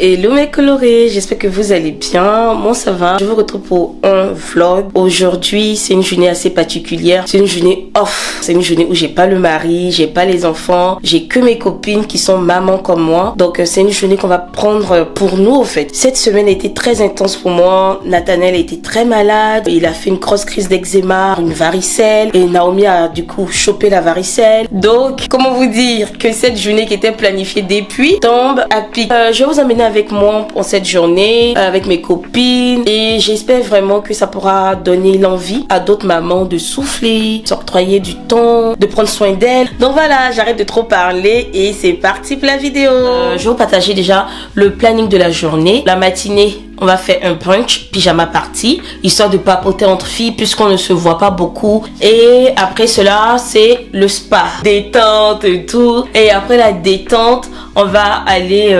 Hello mes colorés, j'espère que vous allez bien. Moi ça va, je vous retrouve pour un vlog. Aujourd'hui c'est une journée assez particulière, c'est une journée off. C'est une journée où j'ai pas le mari, j'ai pas les enfants, j'ai que mes copines qui sont mamans comme moi. Donc c'est une journée qu'on va prendre pour nous en fait. Cette semaine a été très intense pour moi. Nathanaël a été très malade, il a fait une grosse crise d'eczéma, une varicelle, et Naomi a du coup chopé la varicelle. Donc comment vous dire que cette journée qui était planifiée depuis tombe à pic. Je vais vous emmener avec moi pour cette journée avec mes copines et j'espère vraiment que ça pourra donner l'envie à d'autres mamans de souffler, s'octroyer du temps, de prendre soin d'elles. Donc voilà, j'arrête de trop parler et c'est parti pour la vidéo. Je vais vous partager déjà le planning de la journée. La matinée, on va faire un brunch, pyjama party, histoire de papoter entre filles puisqu'on ne se voit pas beaucoup. Et après cela, c'est le spa, détente et tout. Et après la détente, on va aller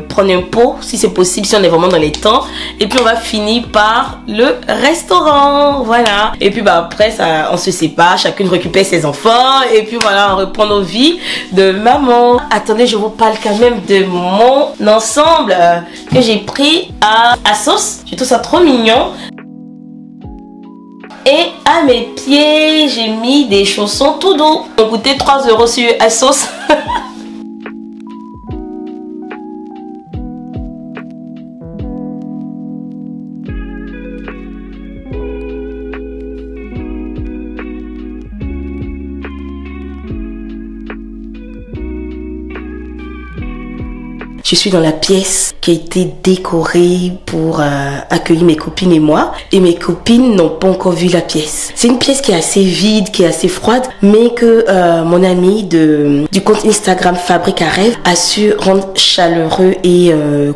prendre un pot si c'est possible, si on est vraiment dans les temps. Et puis on va finir par le restaurant, voilà. Et puis bah après ça, on se sépare, chacune récupère ses enfants. Et puis voilà, on reprend nos vies de maman. Attendez, je vous parle quand même de mon ensemble que j'ai pris à ASOS. Je trouve ça trop mignon. Et à mes pieds, j'ai mis des chaussons tout doux. Ils ont coûté 3 € sur ASOS. Je suis dans la pièce qui a été décorée pour accueillir mes copines et moi. Et mes copines n'ont pas encore vu la pièce. C'est une pièce qui est assez vide, qui est assez froide, mais que mon ami du compte Instagram Fabrique à Rêve a su rendre chaleureux et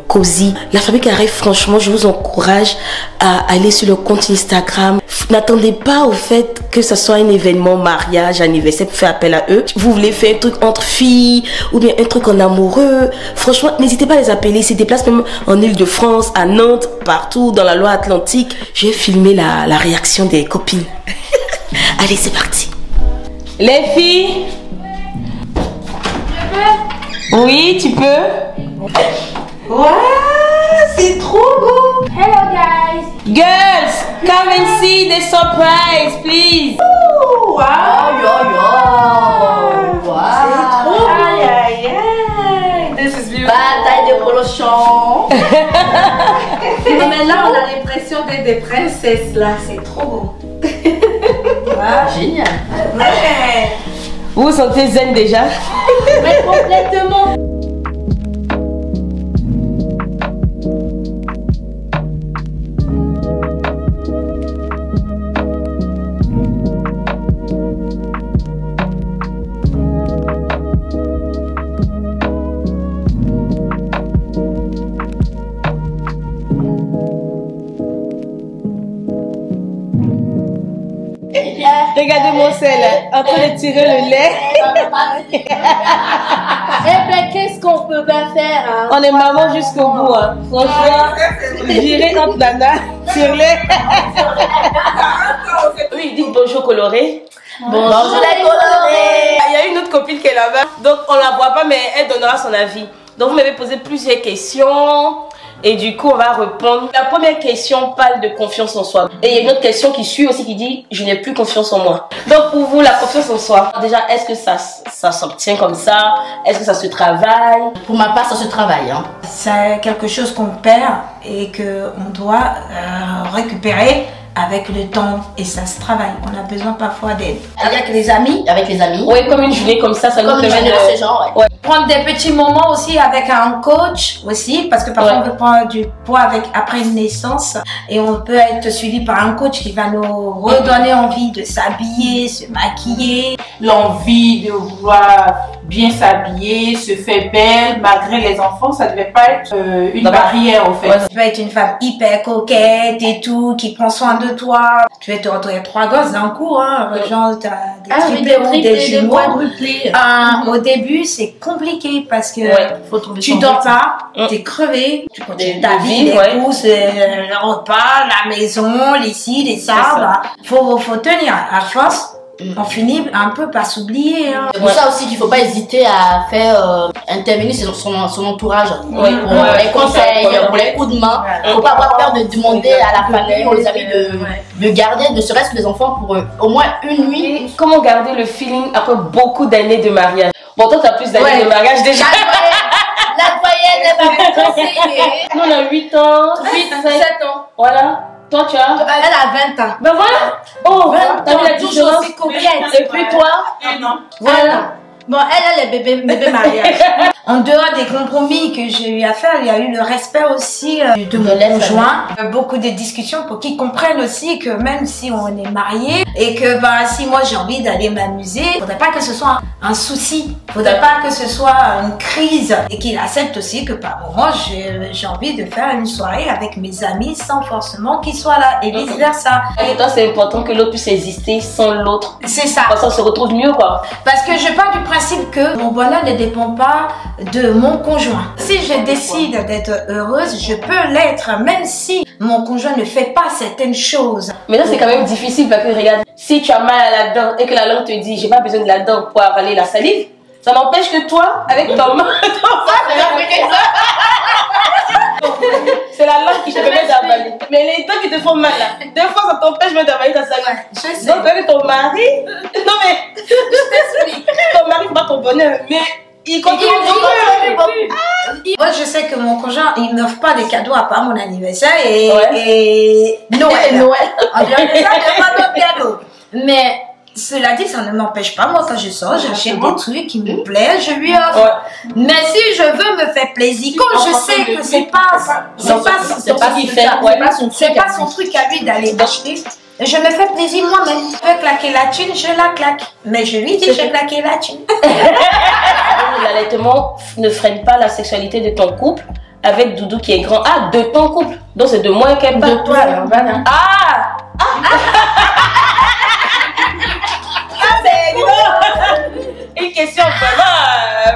cosy. La Fabrique à Rêve, franchement, je vous encourage à aller sur le compte Instagram. N'attendez pas au fait que ce soit un événement, mariage, anniversaire pour faire appel à eux. Vous voulez faire un truc entre filles ou bien un truc en amoureux. Franchement, n'hésitez pas à les appeler. Ils se déplacent même en Île-de-France, à Nantes, partout dans la Loire-Atlantique. Je vais filmer la réaction des copines. Allez, c'est parti. Les filles. Je peux? Oui, tu peux. Wow, c'est trop beau. Hello guys. Girls, come and see the surprise, please. Ooh, wow. Wow. C'est trop beau. Aïe, aïe, aïe. This is beautiful. Bataille de polochon. Mais là, on a l'impression d'être des princesses là. C'est trop beau. Wow. Génial. Ouais. Vous vous sentez zen déjà? Mais complètement. Regardez mon sel en train de tirer le lait. Eh ben, qu'est-ce qu'on peut pas faire hein? On est maman jusqu'au bout. Hein. Franchement, virer entre nana, tire-lait. Oui, dites bonjour coloré. Bonjour les colorés. Il y a une autre copine qui est là-bas, donc on la voit pas, mais elle donnera son avis. Donc vous m'avez posé plusieurs questions. Et du coup, on va répondre. La première question parle de confiance en soi. Et il y a une autre question qui suit aussi qui dit « Je n'ai plus confiance en moi ». Donc pour vous, la confiance en soi, déjà, est-ce que ça s'obtient comme ça? Est-ce que ça se travaille? Pour ma part, ça se travaille. Hein. C'est quelque chose qu'on perd et qu'on doit récupérer avec le temps et ça se travaille. On a besoin parfois d'aide. Avec les amis. Avec les amis. Oui, comme une journée comme ça nous permet de... ce genre, ouais. Ouais. Prendre des petits moments aussi avec un coach aussi parce que parfois on peut prendre du poids après une naissance et on peut être suivi par un coach qui va nous redonner envie de s'habiller, se maquiller. L'envie de vouloir bien s'habiller, se faire belle malgré les enfants, ça devait pas être une barrière au fait. Tu peux être une femme hyper coquette et tout, qui prend soin de toi. Tu vas te retrouver 3 gosses d'un coup, hein. Genre t'as des triplés, des jumeaux. Au début c'est compliqué parce que faut trouver tu dors pas, t'es crevé, tu continues ta vie, les courses, le repas, la maison, les ci, les ça. Bah, faut tenir. À force, on finit un peu par s'oublier. Hein. C'est pour ça aussi qu'il faut pas hésiter à faire intervenir son entourage pour les conseils, pour les coups de main. Il faut pas avoir peur de demander à la famille ou aux amis de garder, ne serait-ce que les enfants pour au moins une nuit. Et comment garder le feeling après beaucoup d'années de mariage? Bon, toi, tu as plus d'années de mariage déjà. La doyenne, elle va me conseiller. Nous, on a 8 ans, 7 ans. Voilà. Toi, tu as? Elle a 20 ans. Ben voilà. Oh, t'as vu la toujours différence? aussi coquette. Et puis toi? Voilà. Bon, elle a les bébés mariage. En dehors des compromis que j'ai eu à faire, il y a eu le respect aussi de mon conjoint. Beaucoup de discussions pour qu'ils comprennent aussi que même si on est mariés et que si moi j'ai envie d'aller m'amuser, il faudrait pas que ce soit un souci. Il faudrait pas que ce soit une crise et qu'ils acceptent aussi que par moment j'ai envie de faire une soirée avec mes amis sans forcément qu'ils soient là et vice versa. Et toi, c'est important que l'autre puisse exister sans l'autre. C'est ça. Parce qu'on se retrouve mieux, quoi. Parce que je pars du principe que mon bonheur ne dépend pas de mon conjoint. Si je décide d'être heureuse, je peux l'être, même si mon conjoint ne fait pas certaines choses. Mais là, c'est quand même difficile parce que regarde, si tu as mal à la dent et que la langue te dit j'ai pas besoin de la dent pour avaler la salive, ça n'empêche que toi, avec ton main, c'est la langue qui te permet d'avaler. Mais les dents qui te font mal là, des fois ça t'empêche même d'avaler ta salive. Ouais, je sais. Donc avec ton mari, non mais, je t'explique, ton mari fait pas ton bonheur, mais il continue. Moi, je sais que mon conjoint, il m'offre pas des cadeaux à part mon anniversaire et Noël. En dehors de ça, il n'y a pas d'autres cadeaux. Mais cela dit, ça ne m'empêche pas. Moi, quand je sors, j'achète des trucs qui me plaisent, je lui offre. Mais si je veux me faire plaisir, quand je sais que c'est pas son truc à lui d'aller acheter, je me fais plaisir moi-même. Je veux claquer la thune, je la claque. Mais je lui dis, je vais claquer la thune. L'allaitement ne freine pas la sexualité de ton couple avec Doudou qui est grand. Ah, de ton couple. Donc c'est de moi qu'elle parle. De toi, alors, voilà. C'est une question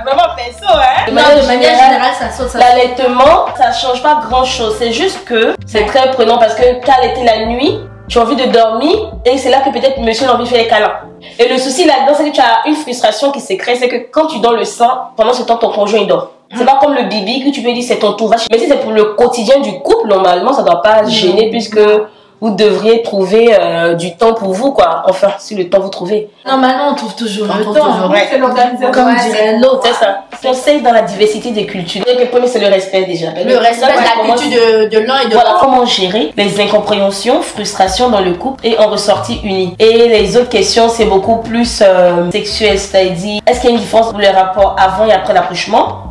vraiment perso, hein. Non, de manière générale, ça saute. L'allaitement, ça change pas grand chose. C'est juste que c'est très prenant parce que t'allaiter la nuit, tu as envie de dormir et c'est là que peut-être monsieur a envie de faire les câlins. Et le souci là-dedans, c'est que tu as une frustration qui se crée, c'est que quand tu donnes le sein, pendant ce temps, ton conjoint il dort. C'est pas comme le bibi que tu peux dire c'est ton tour. Mais si c'est pour le quotidien du couple, normalement, ça doit pas gêner puisque vous devriez trouver du temps pour vous, quoi. Enfin, si le temps vous trouvez. Normalement, on trouve toujours le temps. C'est l'organisation. Comme dirait l'autre. C'est ça. Conseil dans la diversité des cultures. Le premier, c'est le respect déjà. Le respect de la culture de l'un et de Voilà, l'autre. comment gérer les incompréhensions, frustrations dans le couple et en ressortir unis. Et les autres questions, c'est beaucoup plus sexuel, c'est-à-dire, est-ce qu'il y a une différence pour les rapports avant et après l'accouchement?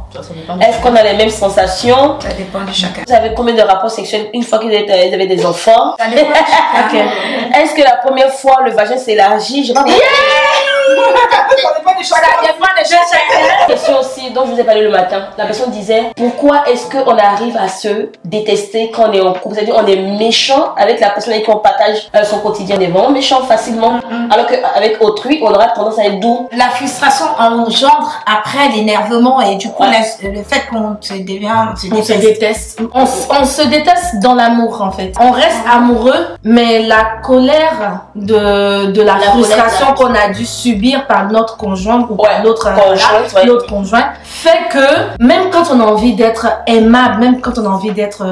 Est-ce qu'on a les mêmes sensations? Ça dépend de chacun. Vous avez combien de rapports sexuels une fois que vous avez des enfants? Ça dépend de chacun. Est-ce que la première fois le vagin s'élargit? Je sais pas. Ça dépend de chacun. Question aussi dont je vous ai parlé le matin. La personne disait pourquoi est-ce qu'on arrive à se détester quand on est en couple? C'est-à-dire on est méchant avec la personne avec qui on partage son quotidien. On est vraiment méchant facilement. Alors qu'avec autrui, on aura tendance à être doux. La frustration engendre après l'énervement et du coup le fait qu'on se déteste. On se déteste dans l'amour en fait. On reste amoureux, mais la colère de la frustration qu'on a dû subir par notre conjoint ou par notre conjoint fait que même quand on a envie d'être aimable, même quand on a envie d'être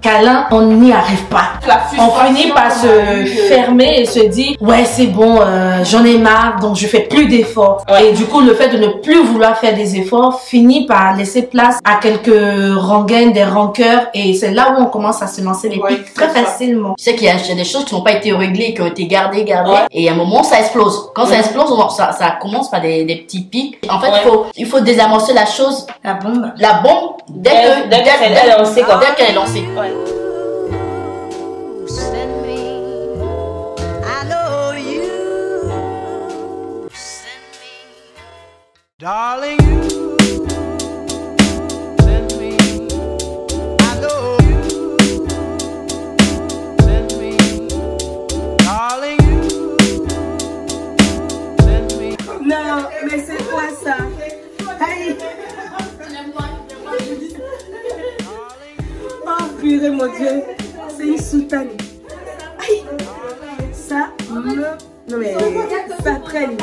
câlin, on n'y arrive pas. On finit par se fermer et se dire ouais c'est bon, j'en ai marre donc je fais plus d'efforts. Et du coup le fait de ne plus vouloir faire des efforts finit par laisser place à quelques rengaines, des rancœurs et c'est là où on commence à se lancer les pics très facilement. Tu sais qu'il y a des choses qui n'ont pas été réglées, qui ont été gardées et à un moment ça explose. Quand ça explose, ça commence par des petits pics. En fait, il faut désamorcer la chose. La bombe. Dès qu'elle est lancée. Ouais. Darling, you send me. I know you send me. Darling, you send me. Non, mais c'est quoi ça? Aïe. Oh purée mon Dieu, c'est une soutane. Aïe. Ça me Non mais ça traîne.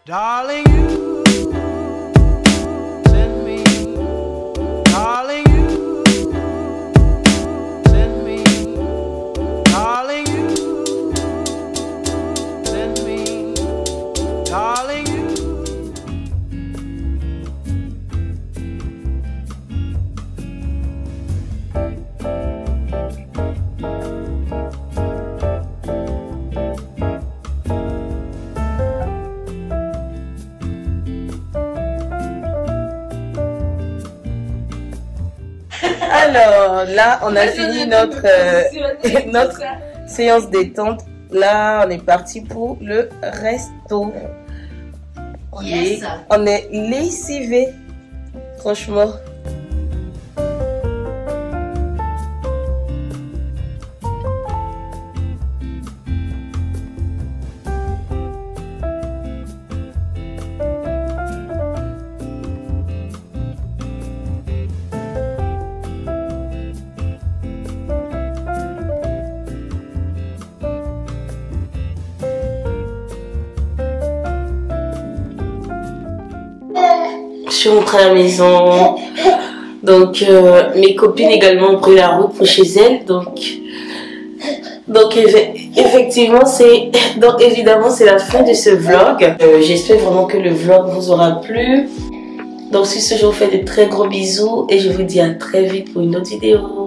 Darling, you send me. Darling, you send me. Darling, you send me. Darling, you. Alors là, on a fini notre séance détente. Là, on est parti pour le resto. Yes. On est lessivés, franchement. Je suis rentrée à la maison, donc mes copines également ont pris la route pour chez elles, donc effectivement évidemment c'est la fin de ce vlog. J'espère vraiment que le vlog vous aura plu. Donc sur ce, je vous fais de très gros bisous et je vous dis à très vite pour une autre vidéo.